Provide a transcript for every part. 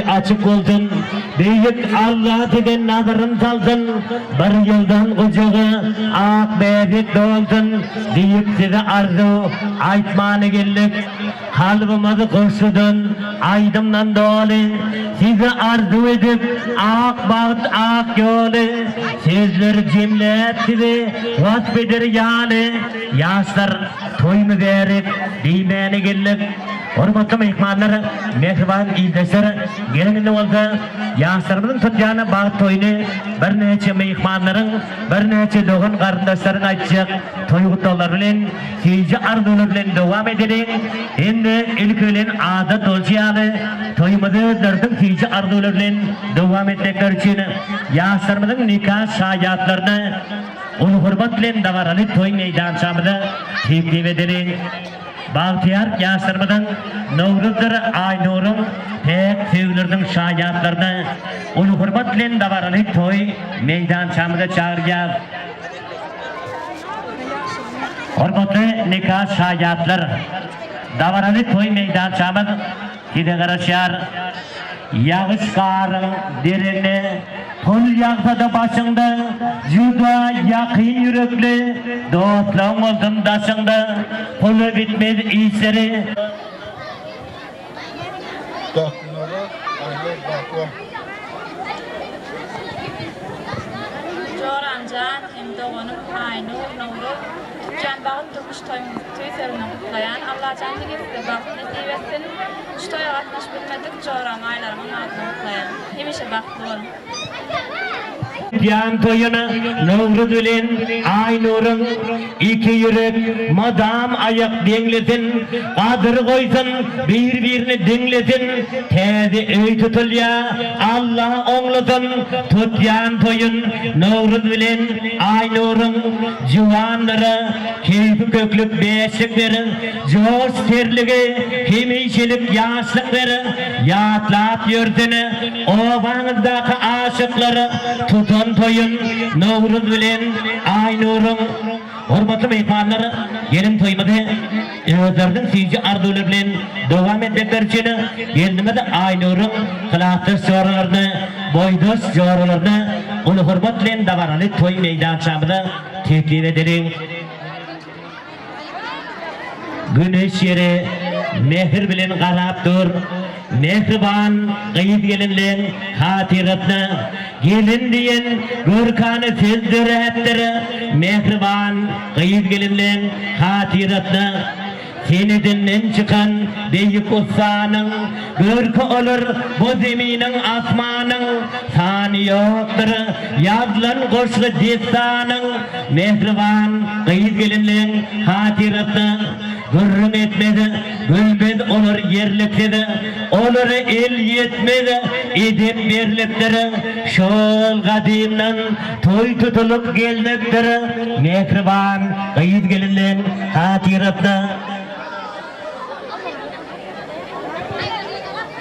açık olsun. Büyük Allah degen nazarın salsın. Bir yıldan ucuğu ak beyazık dolsun. Büyük size arzu aytmanı geldik. Kalbimizi koşudun aydımdan dolu. Sizi arzu edip ak bağıt ak yolu. Sizler cimlet sizi vasfedir yani. Yaşlar toyunu verip dimene geldik. Hormatly mehmanlar, mehriban izleşler, gelin olsa yaşlarımızın tutyanı bağıt toyunu bir neçe mehmanların, bir neçe doğun kardeşlerin açacak toy kutlular bilen, seyirci arzular bilen devam edelim. Şimdi ilk ölen adet olcayalı toyumuzu dördün seyirci arzular bilen devam etmekler için yaşlarımızın nikah şahiyatlarını onu hürmet bilen davaralı toy meydançamızı teklif edelim. Bahtiyar yaşlarımızın Novruz'dur Aynur'un pek sevgilerinin şahiyatlarını onu hürmet bilen davaralı toy meydançamıza çağıracağız. Hürmetli nikah şahiyatlar davaralı toy meydançamız size karışar. Yağış karın derini pul yağsa da başında juda yakın yürekli dostluğun oldun daşında pulu bitmez işleri Corancan hem doğanıp Aynur, Nur'u Tüccan bağıt durmuş tüyserini kutlayan Allah canlı gezide baktığını divetsin şu toya katmış bilmedik coran aylarımın adını kutlayan hemişe baktı olun. Yan toyunu Novruz bilen Aynur'un iki yürek madam ayak denglesin kadır koysun birbirini denglesin tezi öy tutulya Allah onlasın tutyan toyun Novruz bilen Aynur'un juvanları keyfi köklük beşikleri joş terligi hemişelik yaşlıkları yatlat yörsene ovanızdaki aşıkları tutun toyun Novruz bilen Aynur'un hürmetli mehmanlar gelin toyumuzda özlerden seyirci arzuları bilen devam etmekler için geldiğimizde Aynur'un kılahtır sorularını boydoş sorularını onu hürmet bilen davaralı toy meydançamıza teklif edelim. Güneş yeri mehir bilen qarap dur mehriban qıyıp gelinlen hatiratını gelin diyen görkanı sezdirettir mehriban qıyıp gelinlen hatiratını senedinden çıkan büyük ustanın görkü olur bu zeminin asmanın sani yoktur yazılan koşlu destanın mehriban qıyıp gelinlen hatiratını gürrüm etmedi, gülmedi olur yerlikledi, olur el yetmedi, edip birlikleri, şol kadimden toy tutulup gelmekleri, mehriban kayıt gelinlen hatiratına.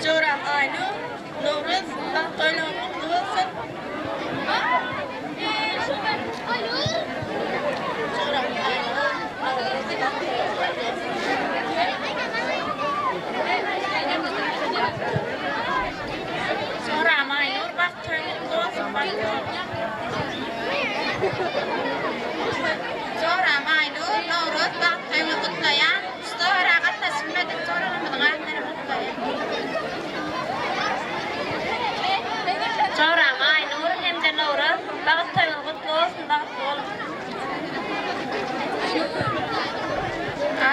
Coran Aynur, Novruz, toyla mutlu olsun. Coran Aynur, bak toy mutlu olsun. Coran Aynur, Novruz, bak toyunu kutlayan, usta harakatla sünmedik Coran'ımızın ayetleri kutlayan. Coran Aynur, hem de Novruz, bak toyunu kutlu olsun, bak olun.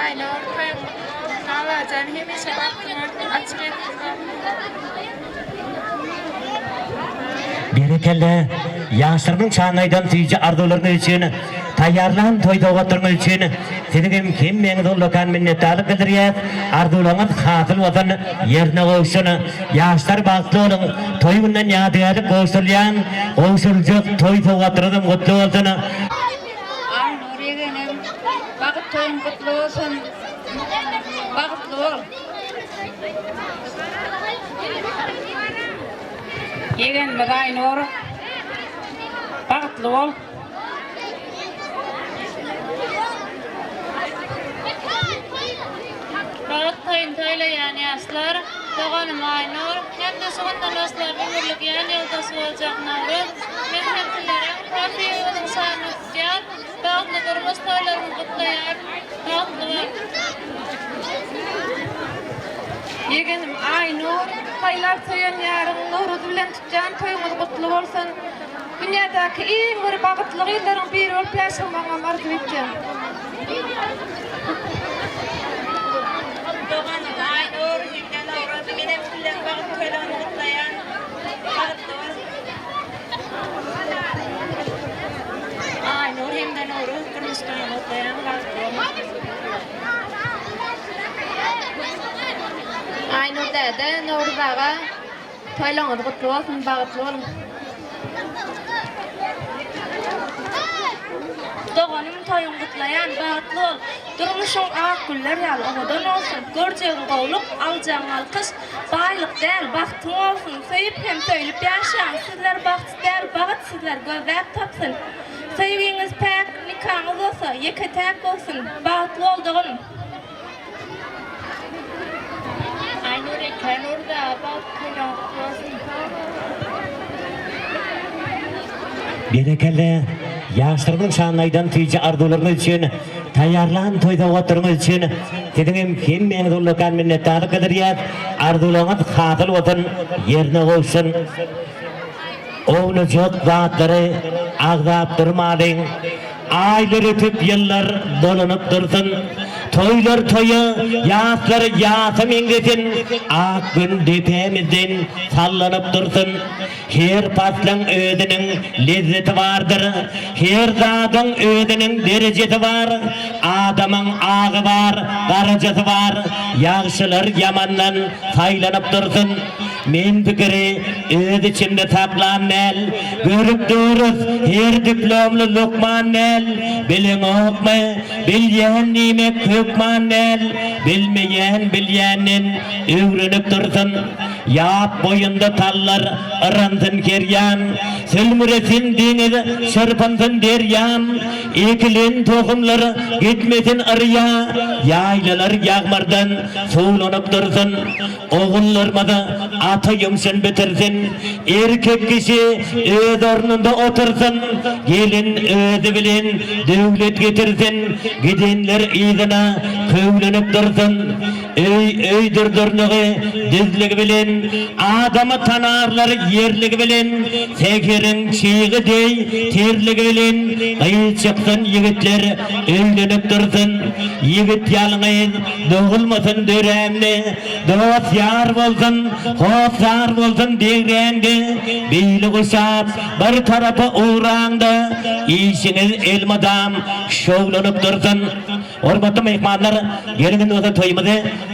Aynur, toyun kutlu olsun, Allah canı hemişe baktığını açık etsin. Berekelle yaşlarının çağınaydan seyirci arzularını için tayarlan toyda oturma için senin kim mengdol lokan minnettarlık bildiriyet arzularınız hasıl olsun yerine koysun yaşlar bağlı olun toyundan yadigarlık koşulayan koşulacak toy toğatırdım kutlu olsun. Aynur yeğenim, vakit toyun kutlu olsun, vakitli ol. Yeğenim Aynur, vakitli ol. Vakit toyun toyla yani yaşlar, Doğanım Aynur, hem de soğandan dostlarının birlik yan yıldası olacak Navru. Mehmetlilerin profilinin sayını tutar, bağlı durmuş toylarını kutlayar, bağlı var. Yeğenim Aynur, haylar toyan yarın Nuruz bilen tutacağın toyumuz kutlu olsun. Dünyadaki en bir bağıtlı yılların bir olup yaşamana arzu edeceğim. Doğanım Aynur, hem de Nuruz bilen bağıt toylarını kutlayan bağıtlı var. Aynur hem de Nuruz durmuşlarını kutlayan bağıtlı var. Aynur dede, Nuruz ağa, toylarınız kutlu olsun, bağıtlı olun. Doğanım toyun kutlayan bağıtlı ol. Durmuşun ağ güller yal oğudan olsun. Göreceğin qovluq, alacağın alkış. Baylık değil, baktın olsun. Söyüp hem söylüp yaşayan. Sizler baktı değil, bağıt sizler gözler tapsın. Sevginiz pek, nikahınız olsa, yeke tek olsun. Bağıtlı ol doğanım. Aynur Ekenur da bağıt toylarınız kutlu olsun. Berekeli yaşlarının şanlaydan tüyce arzularınız için tayarlan toyda oturunuz için dedim hem meni zorlakan minnettarlık ederiyat arzularınız hatıl otun yerine olsun. Oğlu çok vaatları ağzap durmadın. Aylar ötüp yıllar dolanıp dursun. Toylar toyu, yaşlar yası mingetin. Ak gün depemizden sallanıp dursun. Her paslan ödünün lezzeti vardır. Her zadın ödünün derecesi var. Adamın ağı var, karıcası var. Yaxşılar yamandan saylanıp dursun. Men fikri öz içimde saklan el. Görüp duruz her diplomlu Lokman el. Bilin okma, bilyen nimek hükman el. Bilmeyen bilyenin öğrenip dursun. Yap boyunda tallar ıransın keryan. Sülmüresin deniz şırpansın deryan. Ekilin tohumları gitmesin arıya. Yaylalar yağmardan suğlanıp dursun. Oğullarmadı atayım sen bitirsin. Erkek kişi öz ornunda otursun. Gelin özü bilin devlet getirsin. Gidenler izine kövlenip dursun. Öydir durnuğu dizlik bilin. Adamı tanarlar yerlik bilin. Sekirin çiği dey terlik bilin. Kıyı çıksın yigitler öylenip dursun. Yigit yalnız doğulmasın döremli. Dost yar bolsun, hoş yar bolsun devrendi. Beyli kuşap bir tarafı uğrandı. İşiniz elmadam şovlanıp dursun. Hormatly mehmanlar, gelin olsa toyumuzu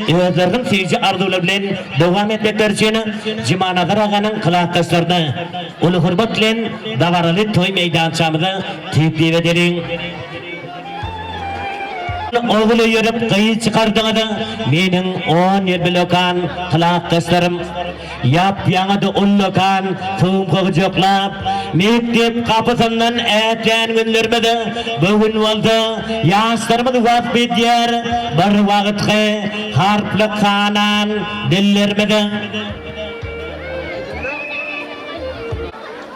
özlerinin sevgi arzuları bilen devam etmekler için Cimanagar ağanın kılaktaşlarını ulu hurmat bilen davaralı toy meydançamızı tepki edelim. Oğlu yürüp kıyı çıkardığında menin 10 yıl bilokan kılaktaşlarım yap yanıdı ullokan tüm koğucuklap mektep kapısından etken günlermedi bugün oldu yaşlarımız vasfet yer bir vakitte harplık kanan dillermedi.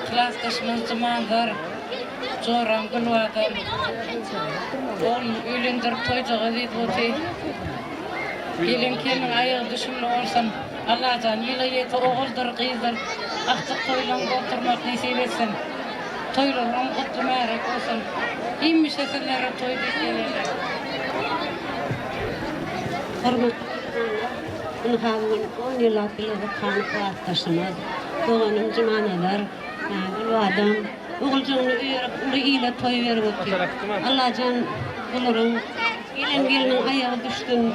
Klasdaşımız Cimanagar Joran Gülvadan onu ölendirip toycağı deyip otu gelin kelin ayağı düşümlü olsun Allah can yıla yeti oğuldur kızdır akçık toylan oturmak nasip etsin toylarım kutlu mərek olsun inmiş esenlere toy deyip gelirler. Hormat bunu havun 10 yıllar bilezik kanı kılaktaşımız doğanım Cimanagar Gülvadan oğulcuğunu ulu ile toy verip otu Allah can bulurun gelin ayağı düştün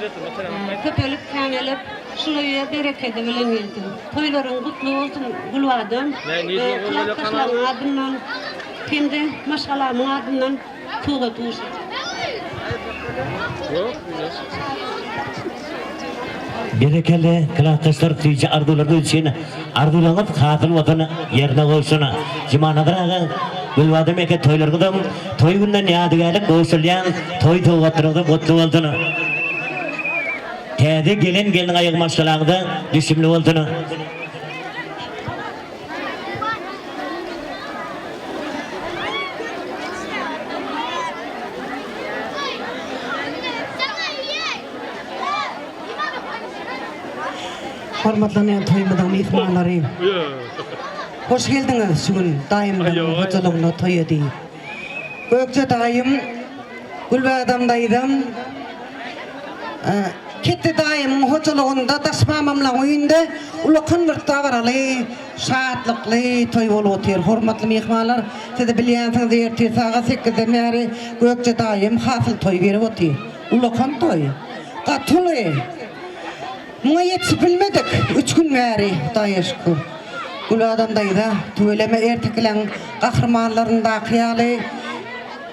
köpelip kanelip şuraya bereketi bilen geldin toyların kutlu olsun Gülvadan kılaktaşların adından kendi maşalamın adından tuğla tuğuşu. Berekeli kılaktaşlar tüyce arzuları için arzularınız hatıl vatanı yerine olsun. Cimanagar ağa Gülvadan eke toylar kıdım toy günden yadigarlık koşulayan toy tuğatırığı mutlu oldun. Täze gelin aýyg maşgalagda düşümli bolduny. Hormatlanan toýmadan mehmanlary. Hoş geldiňiz şugul daýymdan hojalygyny toý edi. Gökçe daýym Gülbadam daýdam. Ketdi daýym hojalygynda daşmamamla öýünde ulakan bir tabaraly, şatlykly toý bolup otyr. Hormatly mehmanlar, siz bilýänsiňiz erti saat 8-de märi Gökçe daýym hasyl toý berip otyr. Ulakan toý. Gatyly. Muňa ýetip bilmedik 3 gün märi daýyşky. Gülbadam daýda töweleme ertekilen gahrmanlarynda hyýaly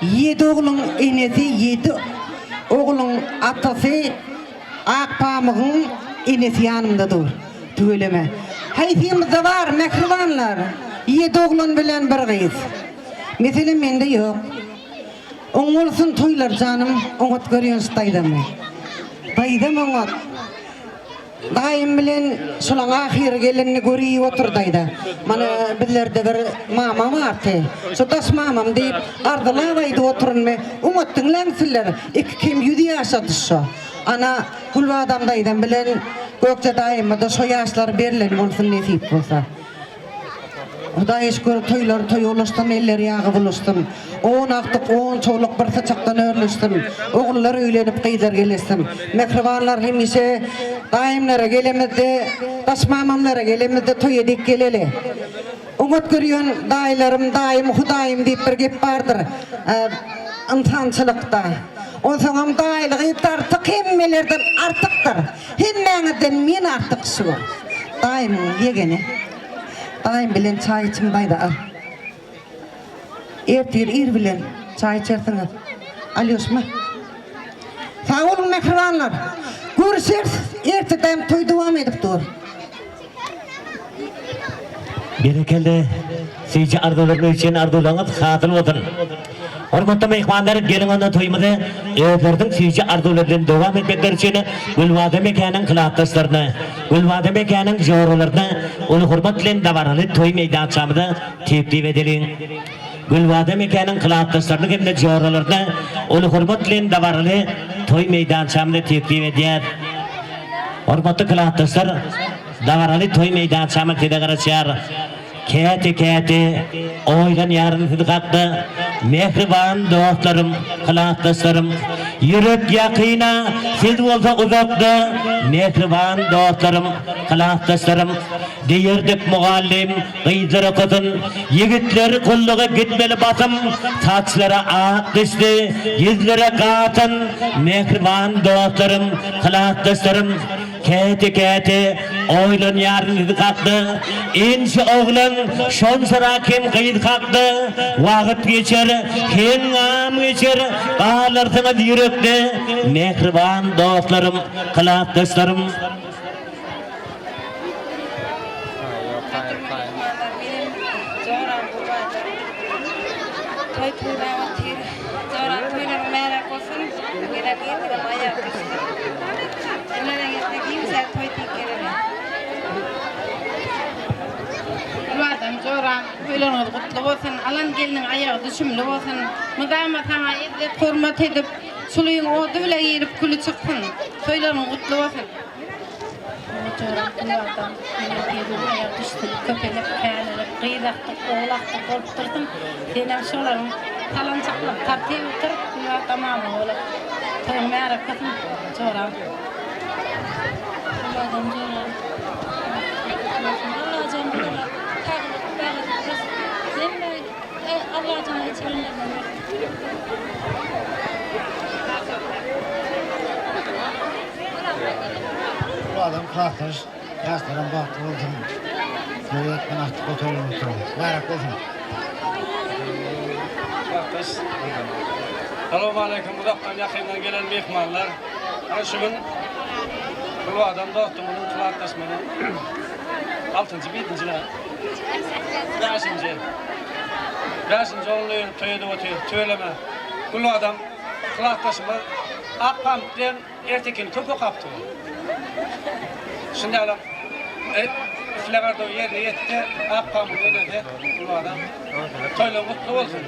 7 ogluň enesi 7 ogluň atasy Akpamygyň enesi ýanymda dur. Töweleme. Haýsymyzda bar mehribanlar. 7 oglan bilen bir gyz. Meselem mende ýok. Oňulsyn toýlar janym, oňat görýänsiz daýdam. Daýdam oňat. Daýym bilen şolaň ahir gelenini görýip oturdayda. Mana bizlerde bir mamam barty. Şu taş mamam diýip ardylaýdy oturunmy. Umutdyň läňsiller. Iki kim ýüdi ýaşady şo. Ana Gülbadam daýdam bilen Gökçe daýymda şo ýaşlar berilen bolsun nesip bolsa. Hudaý şükür toýlar toýulaşdym, eller ýagy bulaşdym. 10 aktyk 10 çoğluk bir saçakdan örlüşdüm. Ogullar öýlenip gyýdar gelesdim. Mehribanlar hemişe daýymlara gelemizde, taşmamamlara gelemizde toý edip geleli. Umut görýän daýlarym daýym Hudaýym diýip bir gep bardyr. Insançylykda. Onsoňam daýlygy tartyk hemmelerden artykdyr. Hemmeňizden men artyk şu. Daýym ýegeni. Daýym bilen çaý içim daýda. Ertir ir bilen çaý içersiňiz. Alýosma. Sağ olun mehribanlar. Görüşeriz. Erteden toý dowam edip dur. Berekelde seyirci arzularını için arzulaňyz hasyl bolsun. Hormatly mehmanlar, gelin onda toýmady öýlerdiň seyirci arzularyndan dowam etmekleri için Gülbadam ekeniň hylatdaşlaryna, Gülbadam ekeniň jogurlaryna onu hormat bilen dabaraly toý meýdançamyda teklip edeliň. Gülbadam ekeniň hylatdaşlaryny hem de jogurlaryna onu hormat bilen dabaraly toý meýdançamyda teklip edýär. Hormatly hylatdaşlar, dabaraly toý meýdançamyna telegaraçýar. Kete oylan yarın hıdgakta mehriban dostlarım, hylatdaşlarym, yürek ýakyna siz bolsa uzakda mehriban dostlarım, hylatdaşlarym, diýerdik mugallim, gyzlara kızın, yigitler kullugy gitmeli basım, saçlara ak düşdi, yüzlere gatın, mehriban dostlarım, hylatdaşlarym, kete oylan yarın hıdgakta, inşi oglan şonsara kim gyz hakdy, wagt geçer, hen am geçer, galarsyňyz ýürekde, mehriban dostlarym, hylatdaşlarym. Toýlarynız gutly bolsun, alan geliniň aýagy düşümli bolsun. Mydama taňa edip hormat edip, şulyň odu bile ýerip külü çykpyn. Toýlaryň gutly bolsun. Çorak Gülbadam, aýagy düşdi, köpelep, kälelep, gyýdakdy, oglakdy bolup durdum. Senem şolaryň talançaklap tartyp oturup, tamam bolup. Toýum märe kızım, çorak. Gülbadam çorak. Allah canı içerisinde. Bu adam kalkmış, yaşlarına baktı olsun. Böyle etmen artık oturur musun? Merak olsun. Kalkmış. Selamun aleyküm, uzaktan yakından gelen mehmanlar. Şu gün bu adam dostumumun hylatdaşmany 6-njy, 7-nji, 5-nji. 5-nji oňlaýan toýda otyr, töweleme. Bu adam hylatdaşmy Akpam bilen ertekin köpek kapdy. Şimdi alam Flegardo yerine yetti, Akkam önünde bu adam. Toyla mutlu olsun,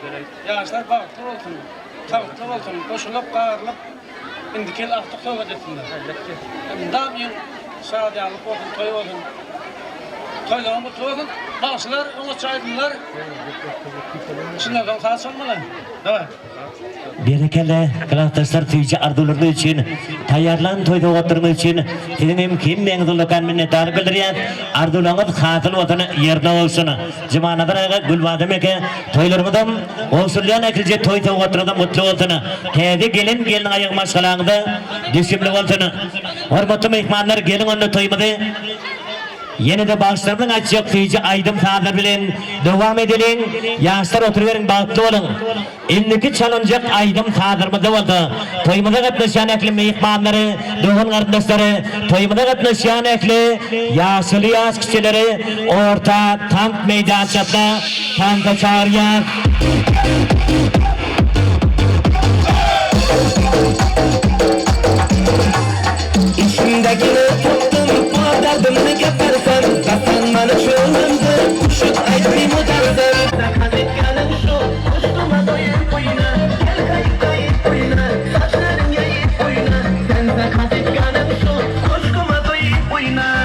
yaşlar bağırtlı olsun, tavuklu olsun, koşulup bağırılıp indikel artık toy edilsinler. Daim sade alıp olsun, toy olsun. Toyla mutlu olsun, bağışlar, onu çaydınlar. Şunlardan sağ solmalar. Evet. Berekeli arkadaşlar tüyücü arzuları için tayarlan toyda oturma için sizin kim mengdulukan minnettarlık bildiriyen arzularınız hatıl vatanı yerine olsun. Cumanadan gülvademeke toylarımdan olsunlayan ekilce toyda oturda mutlu olsun. Tezi gelin ayık maşgalağında disipli olsun. Hormatlı mehmanlar gelin onu toymadı. Yine de başlarının açacak tüyücü aydım sağlar bilen devam edelim. Yaşlar oturuverin bağıtlı olun. İndiki çalınacak aydım sağdırmada oldu. Toymada katlaşan ekli mehmanları, doğun kardeşleri, toymada katlaşan ekli yaşlı yaş kişileri orta tank meydan çatla tanka çağırıyor. İçimdekini tuttum, bu derdimini getirsen, kasanmanı çölümdü, kuşut ayıpımı dersin. Sakazetkanın şu, kuştuma doyup oyna, gel kayıp kayıp oyna, saçların yayıp oyna. Sen sakazetkanın şu, kuştuma doyup oyna.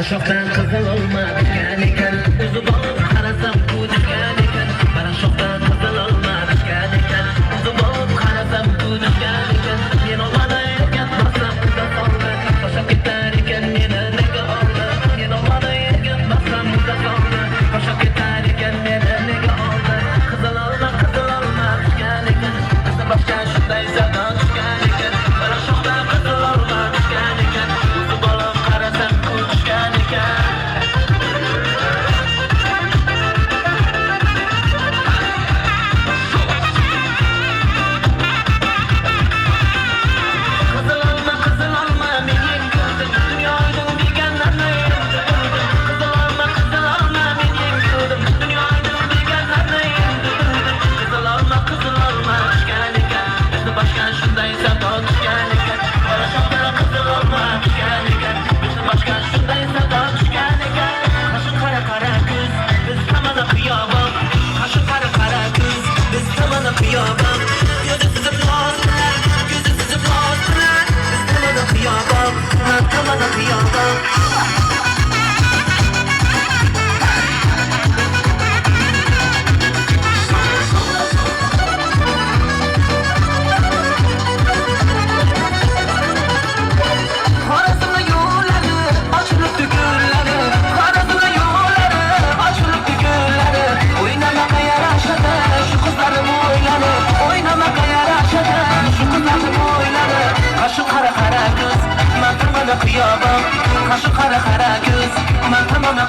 Şoktan kızıl olma düşken iken, uzu bolup karasam bu düşken iken. Bana şoktan kızıl olma düşken iken, uzu bolup karasam bu düşken iken. Men olmana erken basam kıza soldu, koşup gitar iken meni nega oldu. Men olmana erken basam kıza soldu, koşup gitar iken meni nega oldu. Kızıl olma düşken iken, kızı başka şunday zadan düşken iken. Bana şoktan kızıl olma düşken iken, uzu bolup karasam bu düşken iken.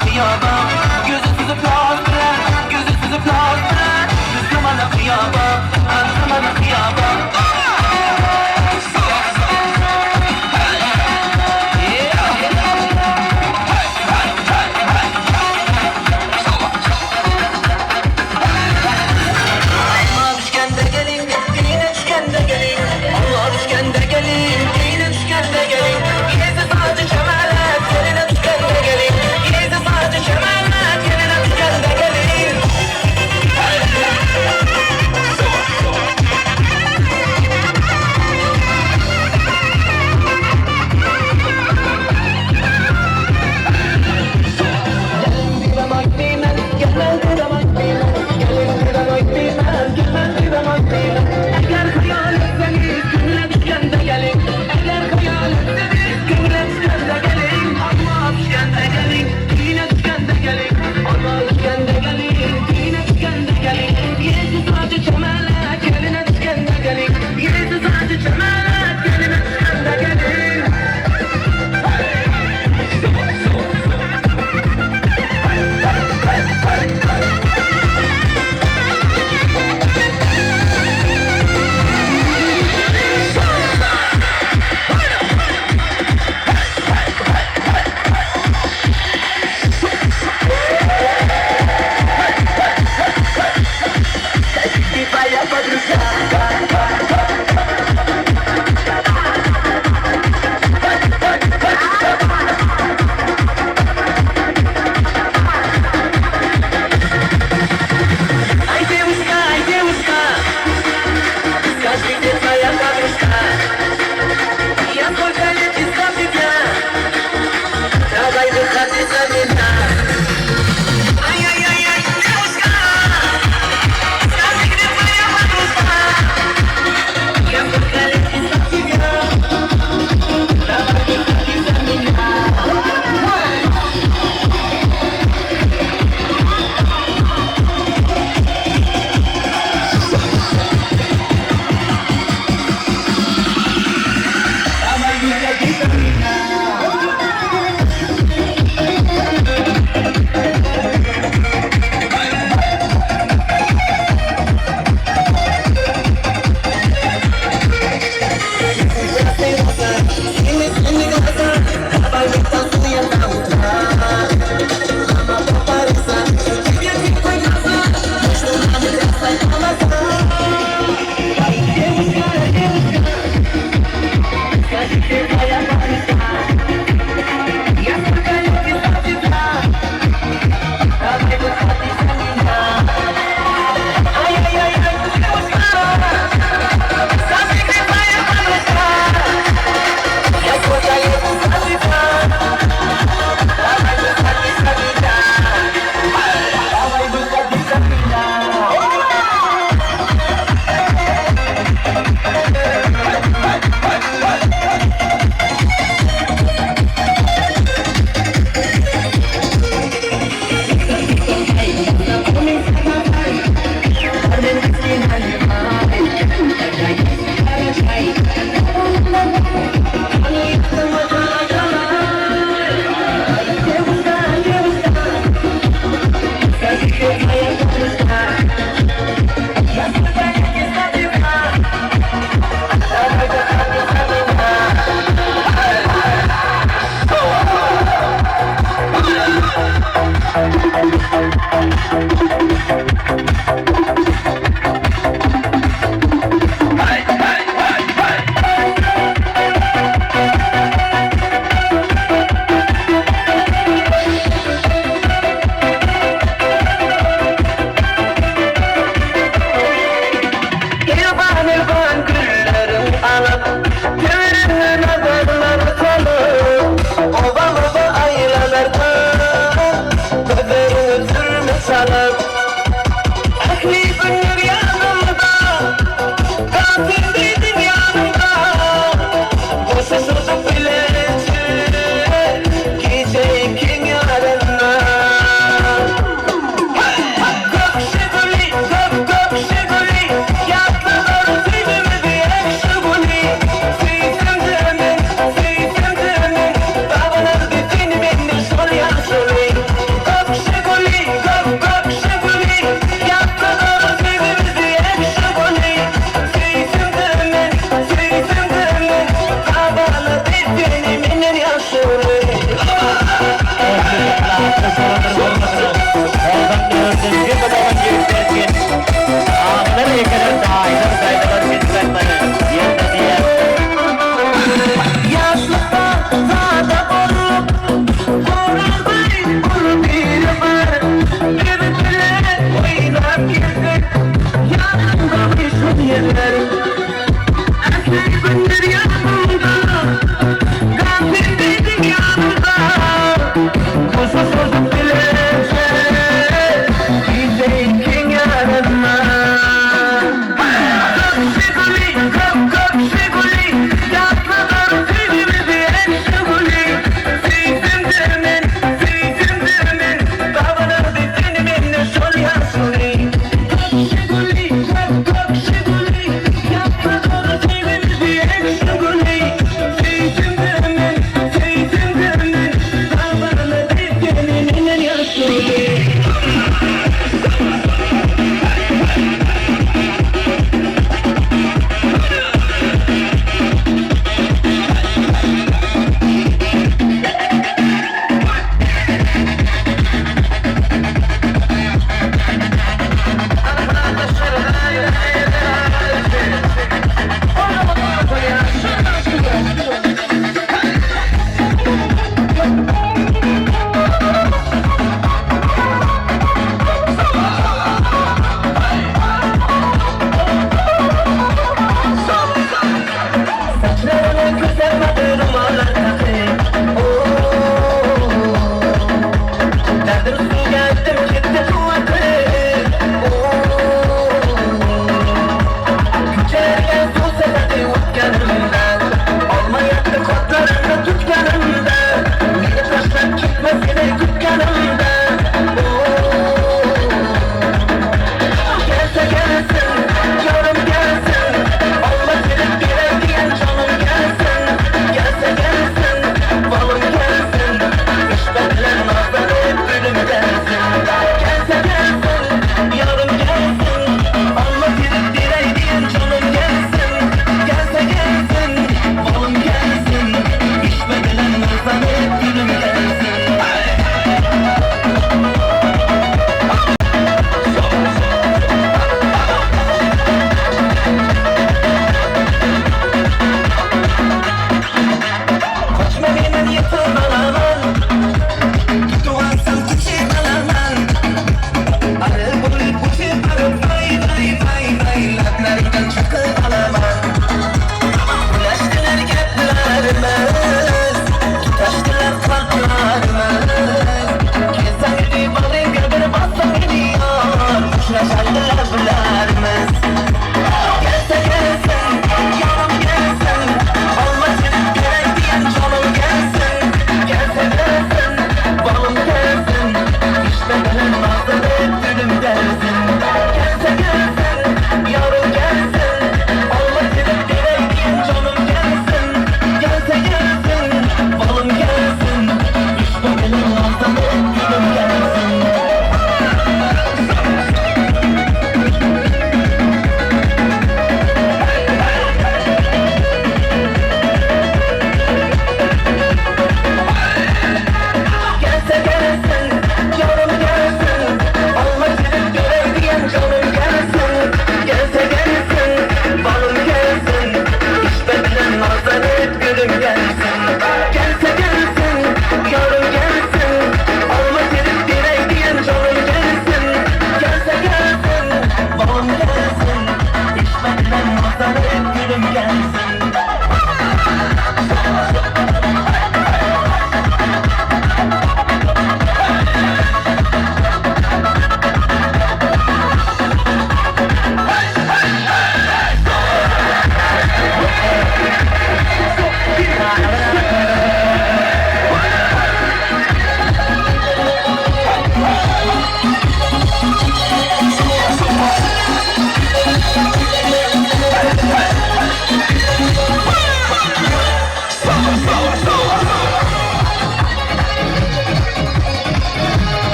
kıyaba Gözü süzüp lazdıra Gözü süzüp lazdıra Düz zamana kıyaba Az zamana kıyaba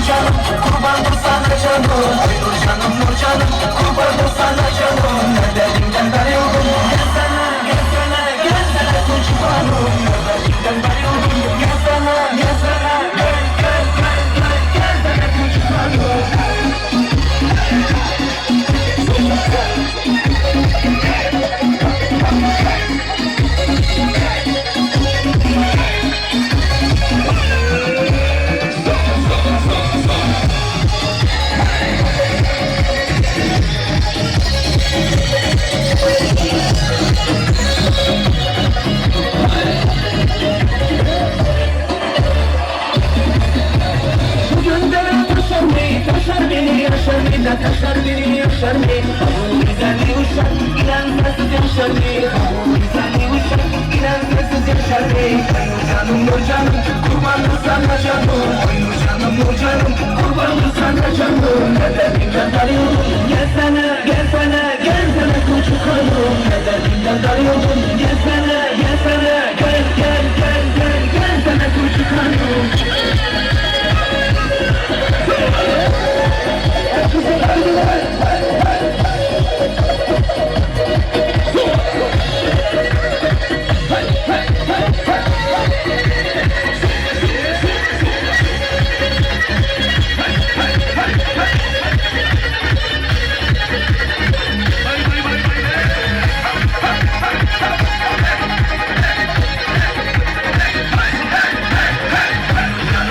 canım kurbandır sana canım Oy nur canım kurbandır sana canım Nerederimden darıyordum gelsene gelsene küçük hanım Nerederimden darıyordum gelsene gelsene küçük hanım Taşar beni yaşar mı? Güzelliği uçar, inan sensiz yaşar mı? Güzelliği uçar, inan sensiz yaşar mı? Nur canım, kurbandır sana canım Nur canım, kurbandır sana canım Nerederimden darıyordum, gelsene küçük hanım Nerederimden darıyordum, gelsene küçük hanım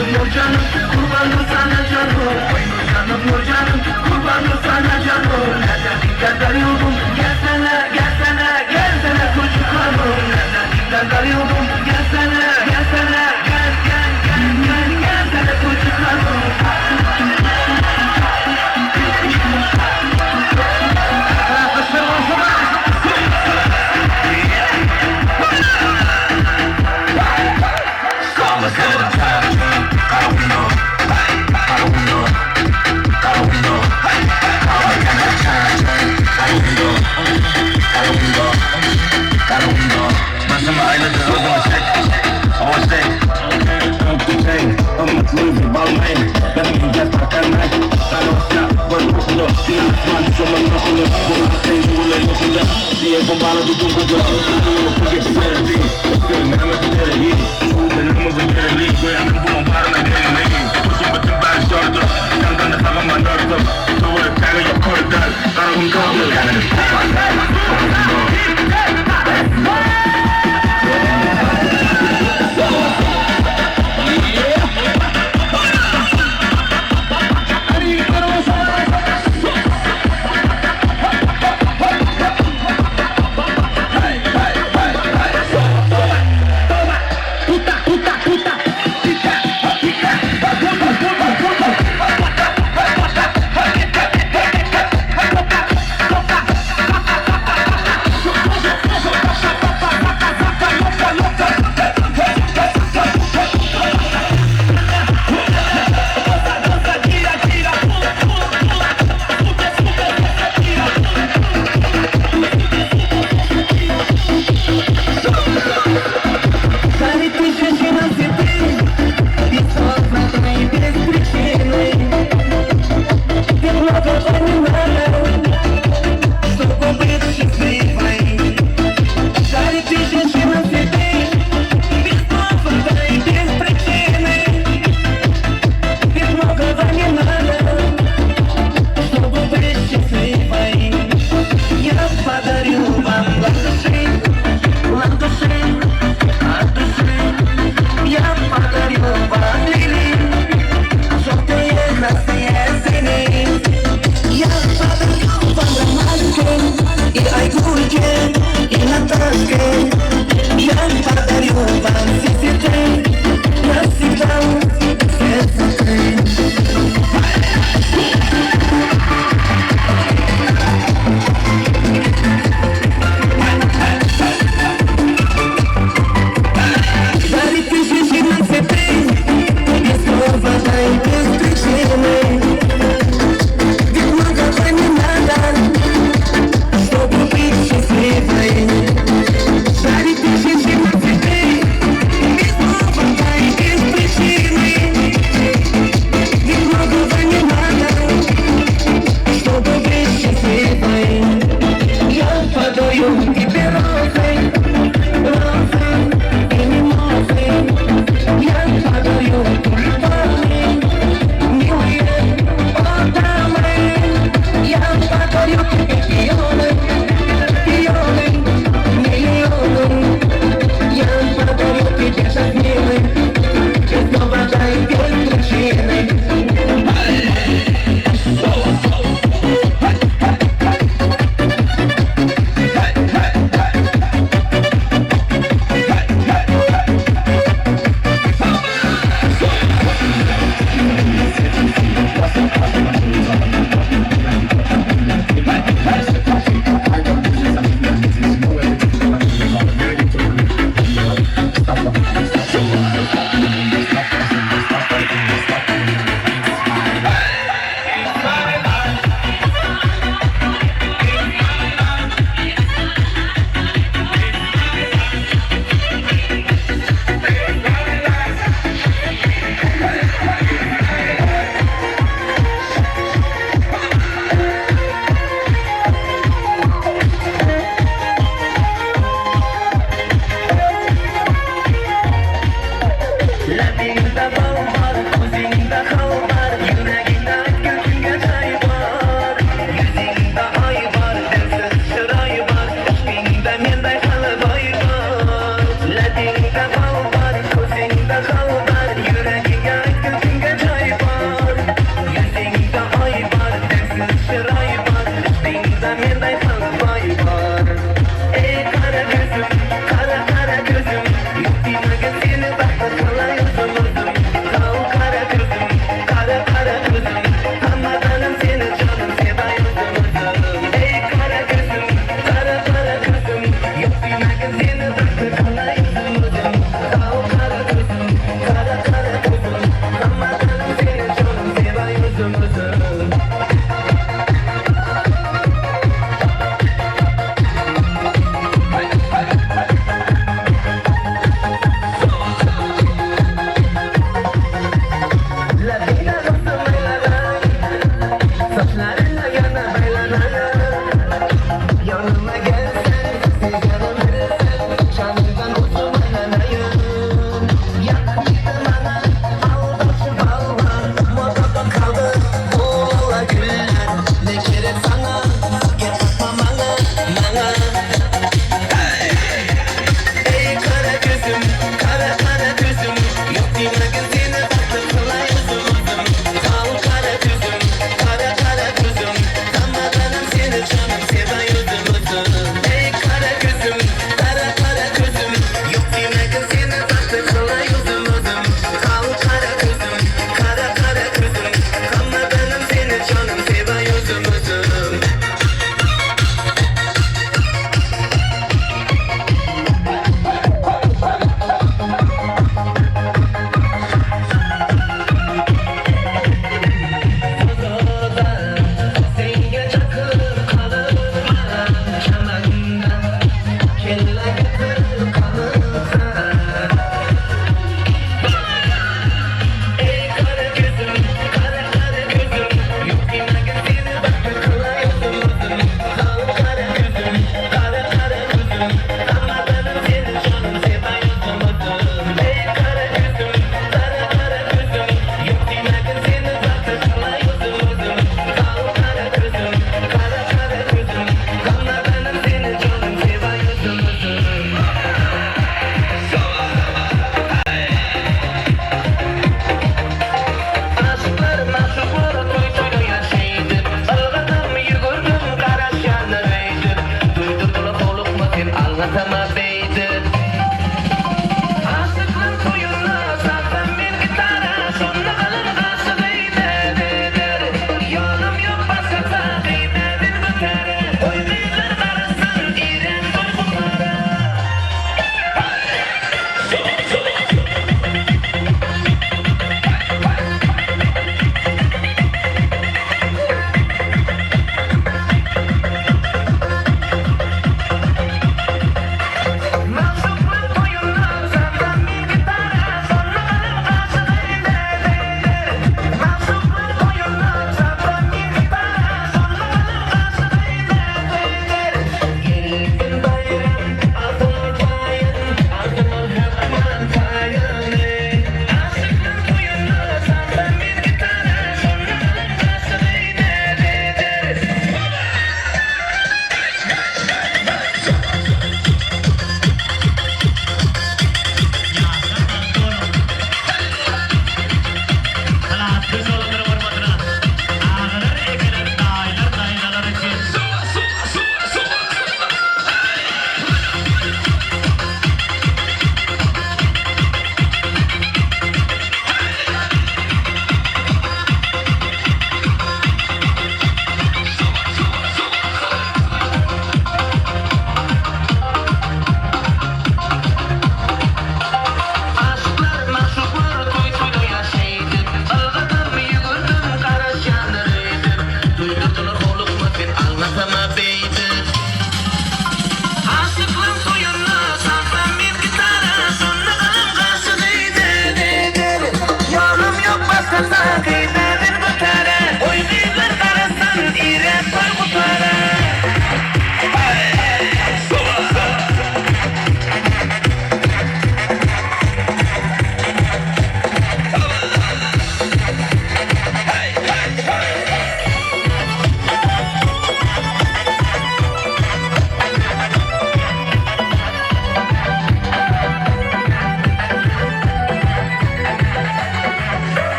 Nur canım, kurbandır sana canım Nur canım, kurbandır sana canım Nerederimden darıyordum, gelsene küçük hanım Nerederimden darıyordum, gelsene küçük hanım Başım aylıdır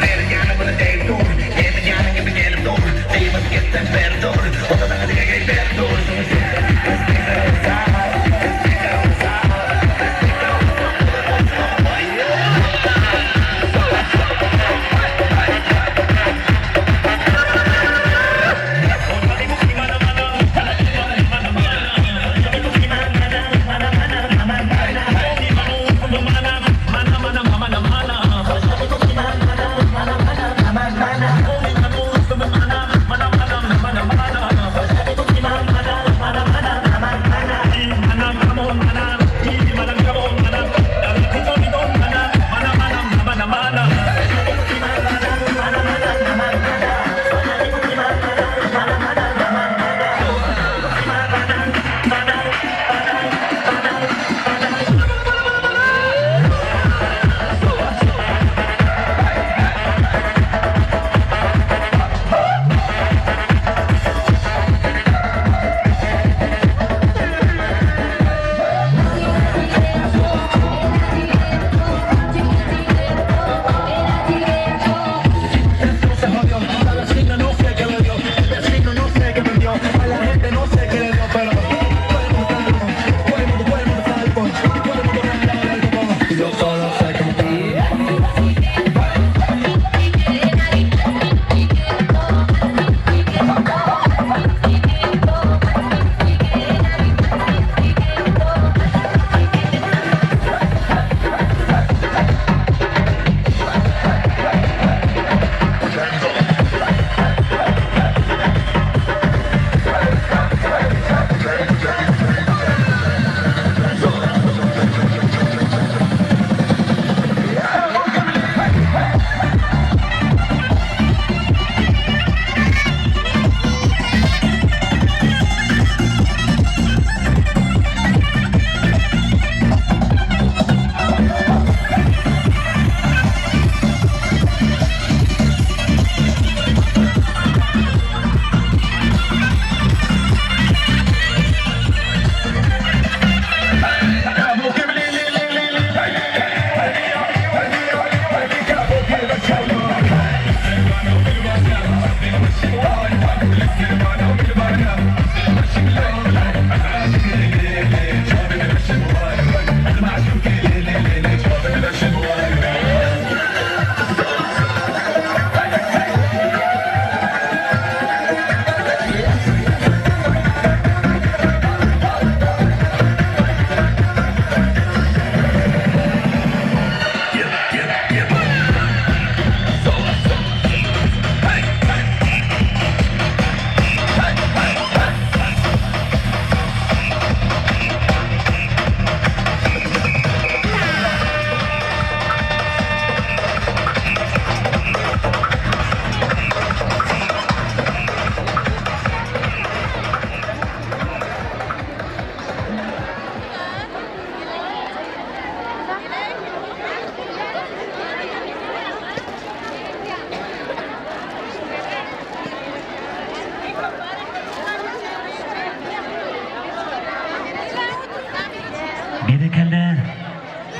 Ver yanımını değil dur. Yemin yanın gibi gelip dur. Değmez gitsen ver dur. O da bana diye gel ver dur.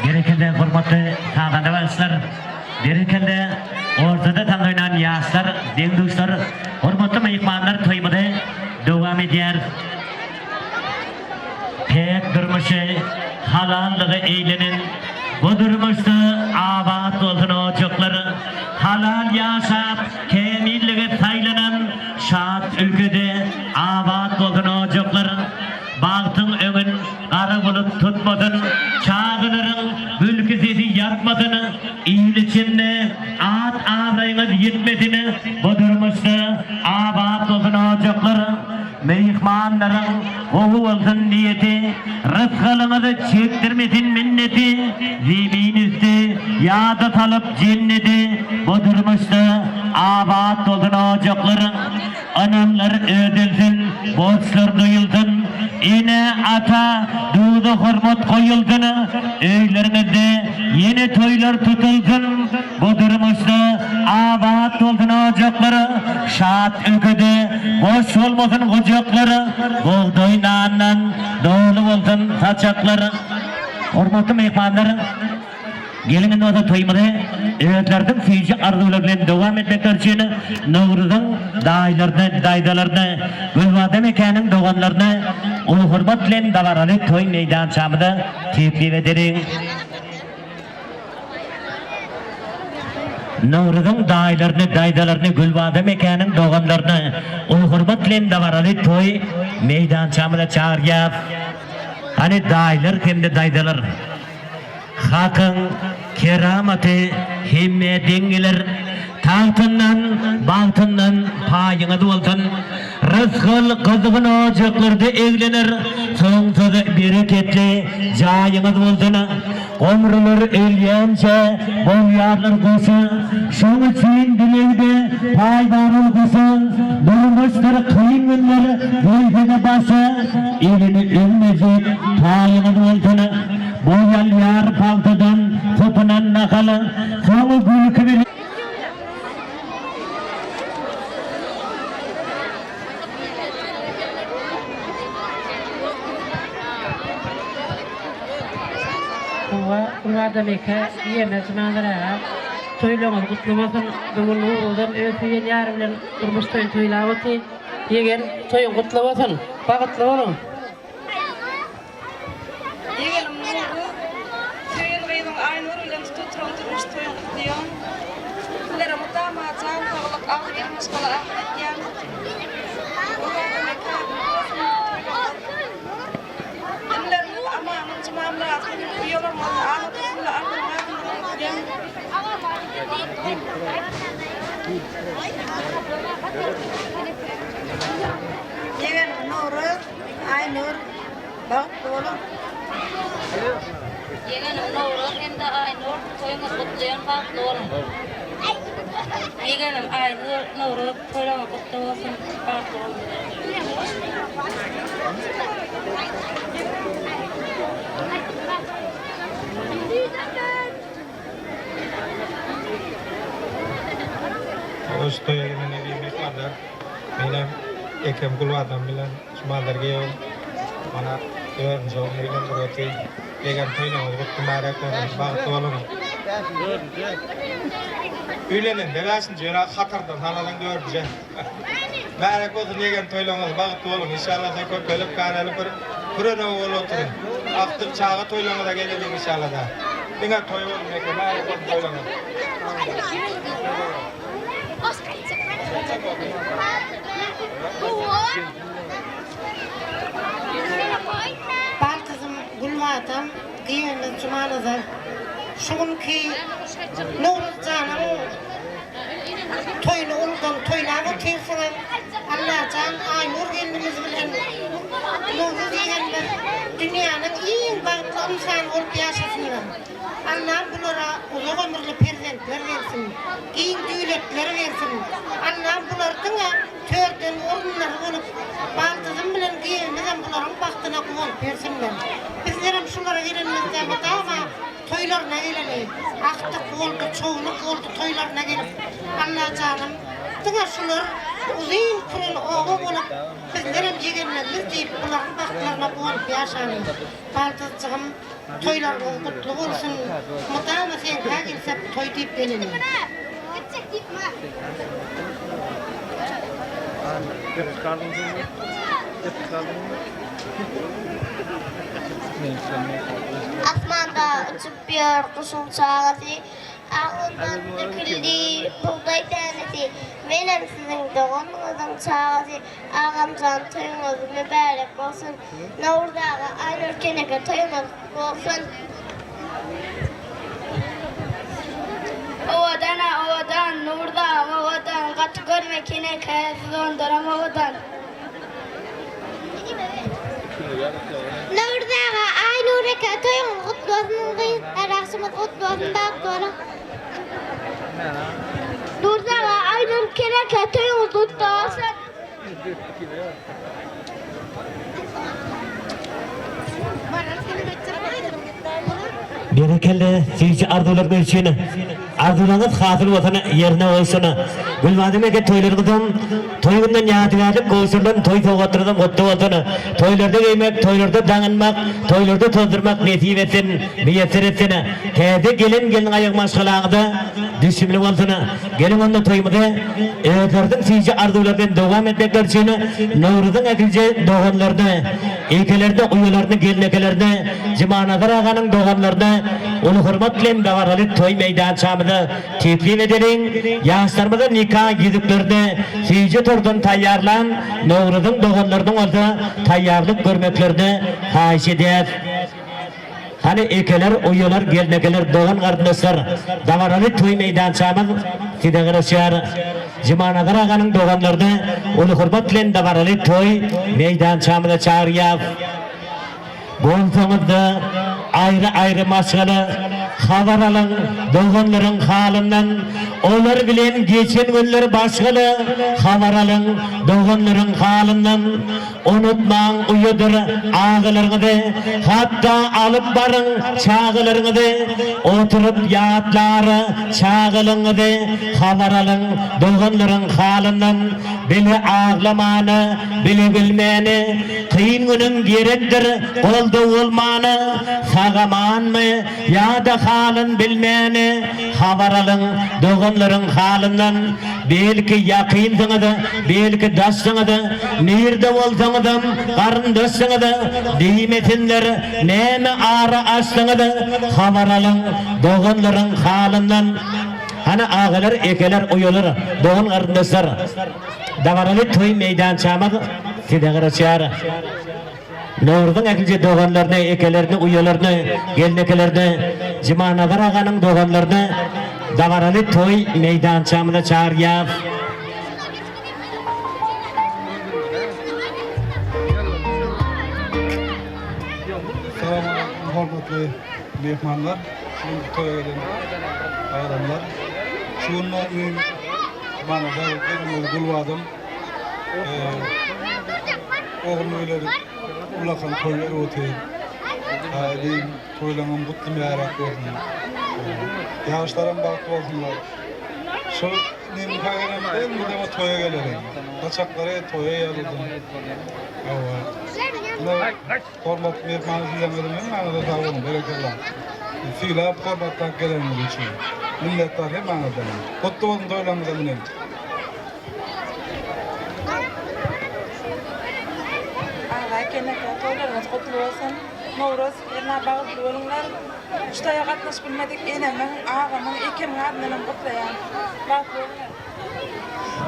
Berekende hurmatly tağandaşlar, berekende ortada tanınan yaşlar, dengduşlar, hurmatly mehmanlar toymada devam eder. Pek durmuşu halallığı eğlenin, bu durmuşta abat olsun ocakları, halal yaşap, kemilliği saylanan şad ülkede abat olsun ocakları. Bağtın önün ara bulut tutmadın, çağınırın ülkesi yatmadın, iyiliçinle at ağrayınız yetmedini, bu durmuşta abat olsun ocakları. Meyhmanların oğu olsun niyeti, rızkılığınızı çektirmesin minneti, zeminizde yağda salıp cenneti, bu durmuşta abat olsun ocakları. Anamlar ödülsün, borçlar duyulsun, ine ata dudu hurmat koyulsun, öylerinizde yeni toylar tutulsun, bu durmuşta abat olsun ocakları. Şad ülkede boş olmasın ocakları, buğday nandan dolu olsun saçakları. Hormatly mehmanlar, gelinin oda toymada evetlerden fiici arzularla devam etmekler için Nowruz'un daydalarına, Gülvade mekanın doğanlarına ulu hurmat bilen davaralı toy meydan çamıda teklif ederim. Nowruz'un daydalarını, Gülvade mekanın doğanlarına ulu hurmat bilen davaralı toy meydan çamıda çağırıp hani daylar hem de daydalar Hakın keramati himmetin gelir tahtından baltından payına dolsun rızkıl kızgın ocaklarda evlenir soğunsuz bereketli cayına dolsun ömrüler ölyence bol yarlar koşun şu için dileyde paydarıl koşun durmuştur kıyım günler gözüne başı elini ünmecek payına dolsun bu yal yar paltadan kopunan nakalı soğuk gülükü bilir. Bunlar demek ki yemez manzara. Toylama kutlu olsun. Bugün uğurdan ötüyen yarı bilen durmuş toylavati. Yegen toyun kutlu olsun. Bakıtlı olun. Yegelim nuru, tüyün beydin aynur ile tututurum durmuş tüyün kutluyon. Kullara mutama can tağlık ağır elmas kala ahmet yan. Bunlar mekâ Ünlerinin amanın cimamlatın yolum oldu. Ağlatısıyla anlamadın yan. Yegelim nuru, aynur, bak oğlum. Yegenim nuru hem de aynur toyumuz kutlayan farklı olun. Yegenim aynur nuru toyumuz kutlu olsun farklı olun. Ustoy elimine yemek vardır. Benim ekem kulvadan bilen şumalarga yol. Bana görün zor bilen durati. Yegan toynağı kutlu merak olun. Bağıtlı olun. Üylenin devasin jera hatardan hanadan görünce. Merak olsun yegan toylağınız bağıtlı olun. İnşallah da köpelip kanalı pırına oğul oturun. Aktır çağa toylağına da gelelim inşallah da. Dingar toy olun yegan merak olsun toylağınız. Baltızım Gülvatam kıymetli cumanıza şunki Nuruz canım toylu oldan toylağını tersine Allah can aynur kendimiz bilen Nuruz diyenler dünyanın en bağlı insan olup yaşasınlar. Allah bunlara uzun ömürlü prezentler versin, iyi düğletler versin. Allah bunlardan törden orunlar olup baltızım bilen giyemizden bunların baktığına kuvalıp versinler. Bizlerim şunlara gelinmizde ama toylarına gelelim. Aktık oldu, çoğunluk oldu toylarına gelip Allah canım. Dığa şunlar uzun kurun oğu olup bizlerim yegenlerimiz deyip bunların baktılarına kuvalıp yaşanıyor. Baltızcığım toylarınız kutlu olsun. Mutlaka sen kagilsep toy deyip gelin. Asmanda uçup bir kuşun çağrısı, ağından döküldü buğday tanesi. Benim sizin doğumunuzun çağrısı, ağamcan toyunuz mübarek olsun. Nurdağı aynur keneke toyunuz olsun. Ovadan, nurdağı ovadan, katı görme keneke zonduram ovadan. Nurdağı aynur keneke toyunuz kutlu olsun. Araksımız kutlu olsun, bağlı olun. Nurdağı aynur keneke toyunuz kutlu olsun. Berekelle sizce arzular için arzularınız hasıl olsun yerine olsun. Gülvadime toylarınızdan toyundan yadigarlık koşuldan toy soğuttırdan kutlu olsun. Toylarda yemek, toylarda dağınmak, toylarda tozdurmak nasip etsin, niyetler etsin. Teyze gelin ayık maşgalağında düşümlü olsuna. Gelin onda toymadı. Evlerden sizce arzulardan devam etmekler için Novruz'un ekilce doğanlarını, ilkelerde uyularını, gelnekelerde, Cimanadır ağanın doğanlarını, onu hürmetlem davaralı toy meydan çamıda teklif edelim. Yaşlarımıza nikah gidiklerinde sizce tordan tayyarlan Novruz'un doğanlarının olsa tayyarlık görmeklerinde hayiş eder. Hani ekeler, uyular, gelnekeler, doğan kardeşler, davaralı toy meydan çamı tidagırışar. Cimanadır ağanın doğanlarını, onu hürmetlem davaralı toy meydan çamıda çağırıyor. Boltamızda ayrı maşgalı haber alın doğanların halından, onlar bilen geçen günler başkalı haber alın doğanların halından. Unutmağın uyudur ağılarını, hatta alıp barın çağılarını, oturup yatları çağılını haber alın doğanların halından. Bile ağlamanı, bile bilmeni, kıyın günün gerektir oldu olmanı, sağaman mı ya da halın bilmeni haber alın doğanların halından. Belki yakınsınız, belki daşsınız, nerede olsanız, karındaşsınız, demesinler neme ağrı açsınız, haber alın doğanların halından. Hani ağalar, ekeler, uyular, doğan karındaşlar, davaralı toy meydan çamadı, tidagırışar. Novruz'un ekilce doğanlarını, ekelerini, uyularını, gelnekelerini, Cimanadır ağanın doğanlarını, davaralı toy meydan çamıda çağırıyor. Selamünaleyküm hormatly mehmanlar, şimdi toya gelen adamlar. Şununla ün bana da benim gulvadım. Oğlum öyleri ulakan toyları otayım. Diyeyim toylanan mutlu merak olsun. Yağışların baktı olsunlar. Şu neyim kagenen en müdeme toya gelelim. Kaçaklara toya yarıldım. Hormat mehmanı filanlarım hemen anada tavuğum, bereketlem. Filan hormattan gelenler için. Milletler hemen anada. Kutlu olun toylarımıza binelim. Toylarımız kutlu olsun. Novruz, yerine bağlı olunlar. Şutaya katlaş bilmedik enemin, ağamın, ekemin adının kutlayan. Bağlı olunlar.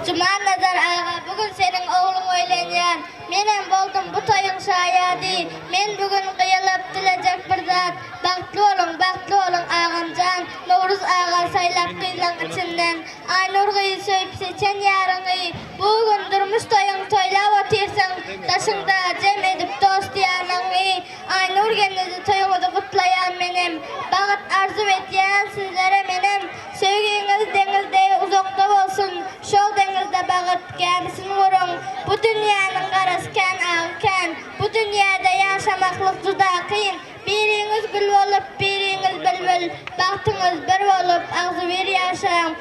Cumanadır ağa, bugün senin oğlun oylanyan. Menem boldum bu toyun şayadi. Men bugün kıyılıp dilecek bir zat. Baktlı olun ağamcan. Novruz ağa saylap kıyılan içinden. Aynur gıyı söyüp seçen yarın gıyı. Bugün durmuş toyun toyla otirsen. Taşında cem edip dost yarın gıyı. Aynur kendisi toyumuzu kutlayan menem. Bağıt arzu etyen sizlere menem. Sevginiz denizde uzakta olsun. Şol denizde bağıt gemisini vurun. Bu dünyanın karasken ağken. Bu dünyada yaşamaklık juda kıyın. Biriniz gül olup, biriniz bülbül. Baktınız bir olup, ağzı bir yaşayın.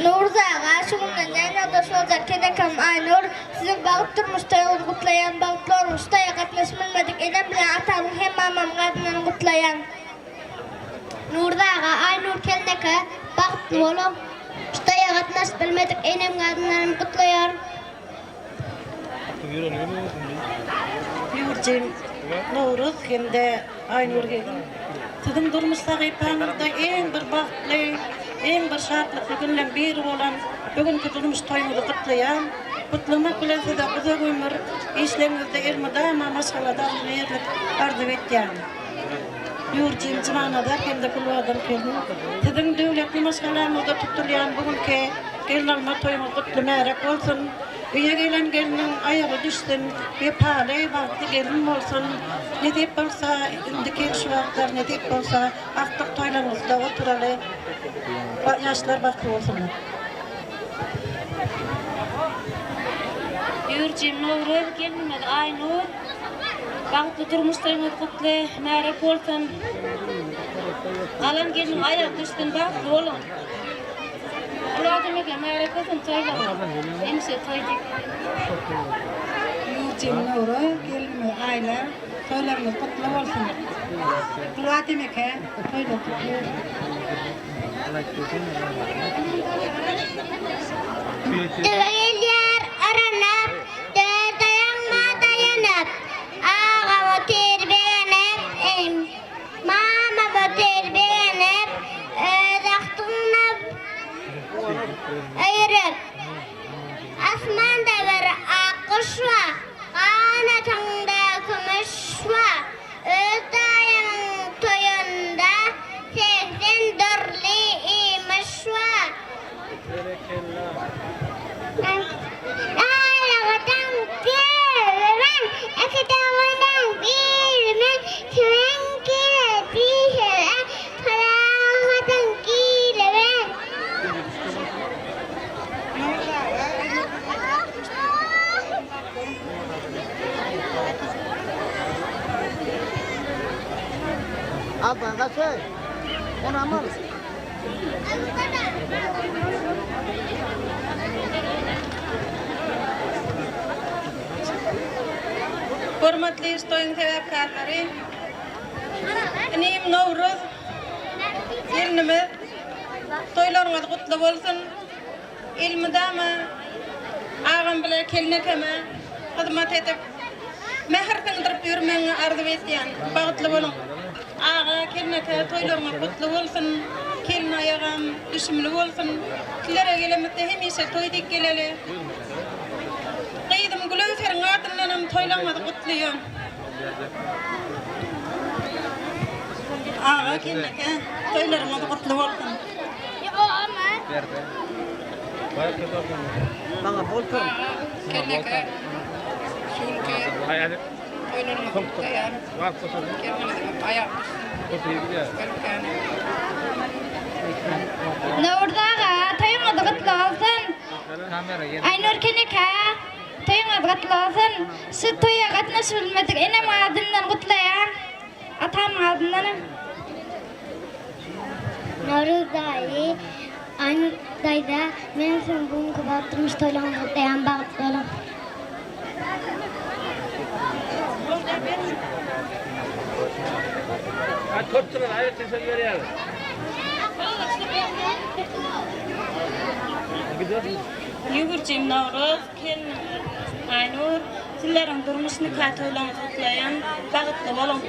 Novruz ağa, şunundan yayınadaş olacak kedekam Aynur. Sizin bağıt durmuş toyunu kutlayan, bağıtlı olmuş toya katlaş bilmedik. Edem bilen atalım hem mamam kadının kutlayan. Novruz ağa, Aynur kendeke bağıtlı olup, toya katlaş bilmedik. Enem kadınlarını kutlayan. Yurcim, Novruz hem de Aynur gelin. Sizin durmuşsa ipanızda en bir baktlı, en bir şartlıklı günden biri olan bugünkü durmuş toyumuzu kutlayan, kutlamak bilen size uzak ömür, işlerinizde elmi daima maşgaladan yerlik arzu etken. Yurcim, Cimanadar hem de kulvadan kelin. Sizin devletli maşgalarınızda tutulayan bugünkü gelin alma toyumuzu kutlamayarak olsun. Üye gelen gelinin ayağı düşsün, bir pâle vakti gelin olsun. Ne deyip olsa, indiki şu vaktlar ne deyip olsa, aktık toylarımızda oturalı, yaşlar bakı olsunlar. Yurcim Novruz gelmedi Aynur. Baktı durmuşlarımız kutlu, merak olsun. Alan gelin ayağı düşsün, baktı olun. Uladımı merak olsun toylar. Hemse toydik. Yurcim Novruz gelin aylar, toylarımız kutlu olsun. Uladımı toylar kutlu. Döğüller aranıp, döğdayanma dayanıp, ağamı terbiyenip, mamamı terbiyenip, özaktığınıp, ayırıp. Asmanda bir akkuş var, kanatında kumuş var, öz dayanın toyunda 84 imiş var. Ağlamadan gülmem, akıdamadan bilmem, kimin kime dişemem, felahadan gilemem. Apa kasih? Onu amal. Hürmetli istoyun sebepkarları, inim Novruz, ilmimiz, toylarımız kutlu olsun, ilmidama, ağam bile kelnekeme, hizmet edip, mehir tındırıp yürümeni arzu ettiyen, bağıtlı olun. Ağa kelneke toylarımız kutlu olsun, kelin ayağım düşümlü olsun, kilere gelemizde hemişe toydik geleli. Qeydim Gülöfer'in adınlanım toylanmadı kutluyor. Ağa kelneke toylarımız kutlu olsun. Bana bol koy. Kelneke, şulke, toylarımız kutluyor. Kelneke ayak. Nurdağa toyuңuz kutlu olsun. Aynur Keneke toyuңuz kutlu olsun. Şu toya katnaşıp bilmedik enem adından kutlayan. Atam adından. Nurdağı aynı dayda men sen bugün kubattırmış toyuңuz kutlayan bağıtlı olun. Yugurcim Novruz, kelin Aynur, sizlerin durmuşunu katoylarımız kutlayan bağıtlı olun.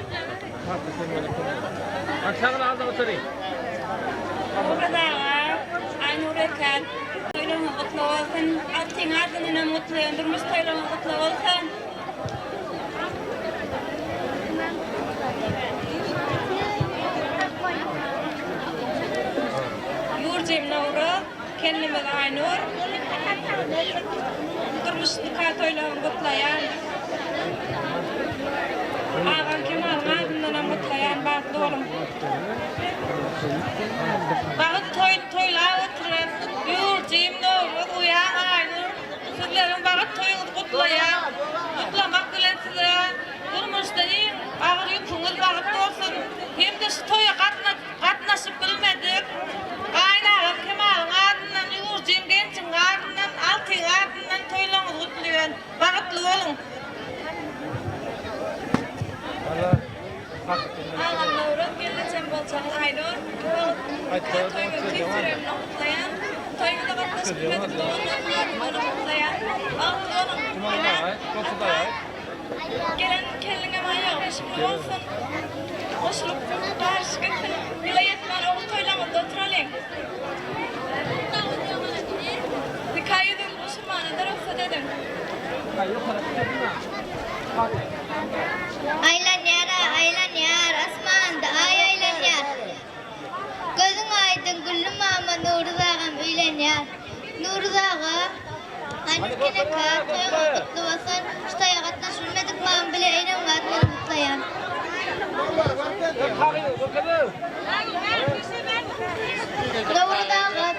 Buradağa Aynur Ekan, toylarımız kutlu olsun. Altın adınına mutlayan durmuş toylarımız kutlu olsun. Yugurcim Novruz, kelimiz Aynur, durmuşunu katoylarımız kutlayan. Ağam Kemal adından mutlayan bağıtlı olun. Bağıt toylar oturan, Yugurcim Novruz, uyan Aynur, sizlerin bağıt toyunuz kutlayan, kutlamak bilen size durmuşta en ağır yükünüz bağıtlı olsun. Hem de şu toya katnaşıp bilmedik. Ağam Kemal'ın adından, Yugurcim Genç'in adından, Altın adından toylarınız kutlayan, bağıtlı olun. Ağam Novruz, geleceğim bolacak Aynur. Toyunu tüytüremle kutlayan, toyunu da katnaşıp bilmedik doğumlarını kutlayan. Bağıtlı olun. Gelen kelline ayağı başımlı olsun. Hoşluk, karşı gitsin. Vilayetmen oğul toylamızda oturalım. Hikayede Müslümanıdır olsa dedim. Aylan yar, asmanda ay aylan yar. Gözün aydın güllüm ama Nuruzağım üylen yar. Nuruzağım, Aynur Keneke toyuңuz kutlu olsun. Şu toya katnaşılmadık mağam bile enem adını kutlayan. Nuruzağım,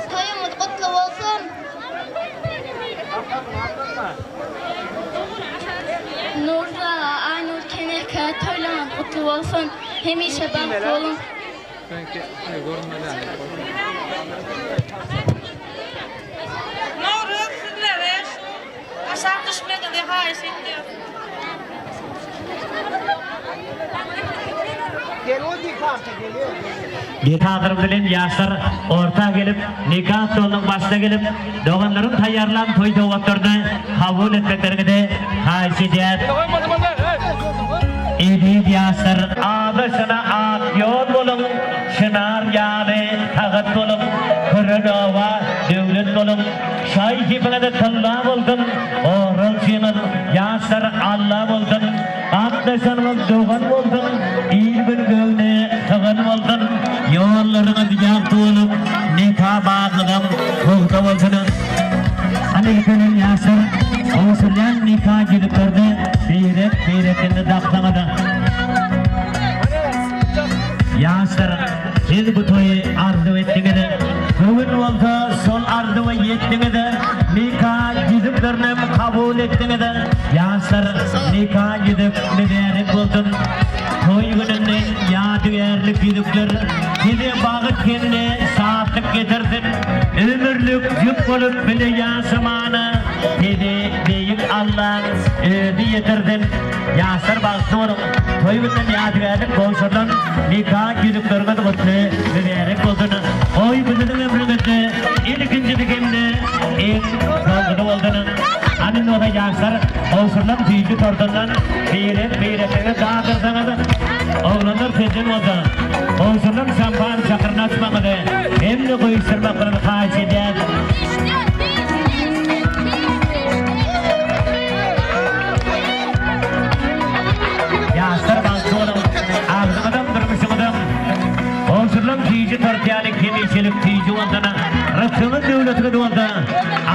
toyuңuz kutlu olsun. Nuruzağım, Aynur Keneke toyuңuz kutlu olsun. Hemişe bağlı olun. Novruz sizlere şu aşağı düşmedi diye hayiş ediyor. Gel o dikkat geliyor. Getadırım bilen yaşlar orta gelip nikah tolunun başına gelip doğanların tayyarlan toy doğattırdı kabul etmeklerine de haysiyet. İlid yaşlar adışına ak yol olun şınar yani tağıt olun kırınova devlet olun şay kipine de talla oldun oğrul şiinin yaşlar Allah oldun adışınımız doğan oldun il gün göğne tağın oldun yollarına diyakta olup nikah bağladım kuhta oldun Aleyhüselam yaşlar Oğuzulyan nikah gülüklerdi Beyrekini daklamadı Yaşlar siz bu toyu arzu ettiğini bugün olsa sol arzu ettiğini nikah gülüklerini kabul ettiğini yaşlar nikah gülük mübarek oldun toy gününden ya değerli gülükler size bağıt kendine saatlik getirdin ömürlük yük olup bile yaşamanı dedi büyük Allah'ın ödü yetirdin yaşlar bağısı olun toy gününden ya değerli konuşurdan nikah gülüklerine de mutlu mübarek oldun oy bizim ömrümüzde ilkinci dikimde ilk sonunu oldun anın oda yaşlar olsunlar tüyücü tortundan beyrekleri dağıtırsanız oğlanlar seçim oldu olsunlar şampan çakırını açmamadı hem de koyuşturmaklarını kaç eder yaşlar bağısı olun ağzımadan durmuşumadım olsunlar tüyücü tortiyalik kemişilik tüyücü olduğuna Rıhtımın devletini oldu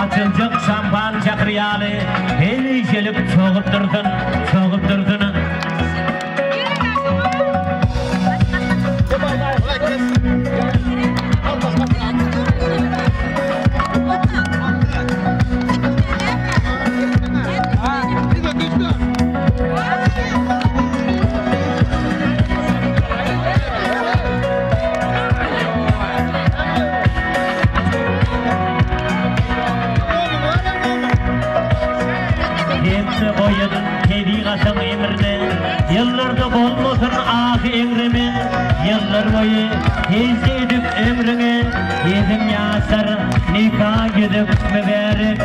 açılacak şampan çakıryalı helişelik çoğup durdun Yıllarda olmasın ah emrimi Yıllar boyu tez edip emrini Yedim yaşar nikah gidip mübarek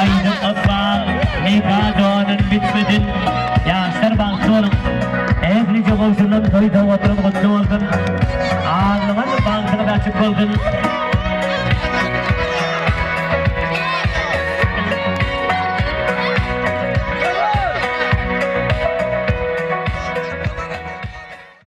Aynı akbal nikah doğanın bitmedin yaşlar bağısı olun ehlice olsunlar toyda oturup mutlu oldun ağzına bağısını da açık oldun